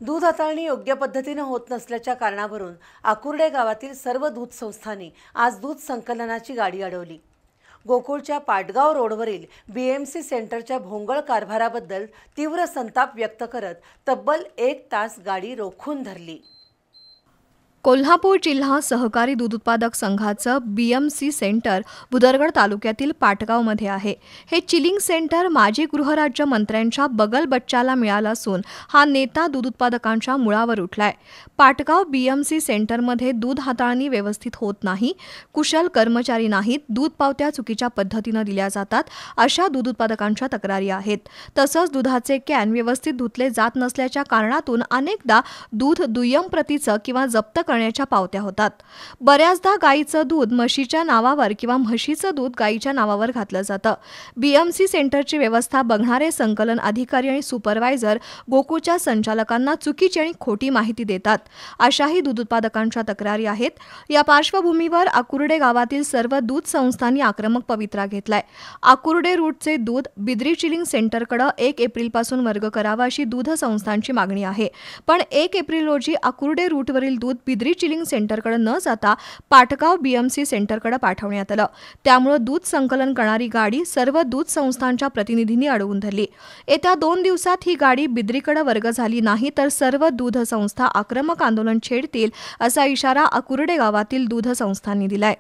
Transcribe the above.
दूध हाताळणी योग्य पद्धतीने होत नसल्याच्या कारणावरून आकुर्डे गावातील सर्व दूध संस्थांनी आज दूध संकलनाची गाडी अडवली। गोकुळच्या पाटगाव रोडवरील BMC सेंटरच्या भोंगळ कारभाराबद्दल तीव्र संताप व्यक्त करत तब्बल 1 तास गाडी रोखून धरली। कोल्हापूर जिल्हा सहकारी दूध उत्पादक संघाचं BMC सेंटर भुदरगड तालुक्यातील पाटगावमध्ये आहे। हे चिलिंग सेंटर माजी गृहराज्य मंत्र्यांच्या बगल बच्चाला मिळालं असून हा नेता दूध उत्पादकांच्या मुळावर उठलाय। पाटगाव BMC सेंटरमध्ये दूध हाताळणी व्यवस्थित होत नाही, कुशल कर्मचारी नाहीत, दूध पावत्या चुकीच्या पद्धतीने दिल्या जातात अशा दूध उत्पादकांच्या तक्रारी आहेत। तसंच दुधाचे कॅन व्यवस्थित धुतले जात नसल्याच्या कारणातून अनेकदा दूध दुय्यम प्रतीचं किंवा जप्त करण्याच्या पावत्या होतात। बऱ्याचदा गाईचं दूध म्हशीच्या नावावर किंवा म्हशीचं दूध गाईच्या नावावर घातलं जातं। BMC सेंटरची व्यवस्था बघणारे संकलन अधिकारी आणि सुपरवायझर गोकुळच्या संचालकांना चुकीची आणि खोटी माहिती देतात अशाही दूध उत्पादकांच्या तक्रारी आहेत। या पार्श्वभूमीवर आकुर्डे गावातील सर्व दूध संस्थांनी आक्रमक पवित्रा घेतलाय। आकुर्डे रूटचे दूध बिद्री चिलिंग सेंटरकडे 1 एप्रिलपासून वर्ग करावा अशी दूध संस्थांची मागणी आहे, पण 1 एप्रिल रोजी आकुर्डे रूटवरील दूध बिद्री चिलिंग सेंटरकडे न जाता पाटगाव BMC सेंटरकडे पाठवण्यात आलं। त्यामुळे दूध संकलन करणारी गाडी सर्व दूध संस्थांच्या प्रतिनिधींनी अडवून धरली। येत्या 2 दिवसात ही गाडी बिद्रीकडे वर्ग झाली नाही तर सर्व दूध संस्था आक्रमक आंदोलन छेडतील असा इशारा आकुर्डे गावातील दूध संस्थांनी दिलाय।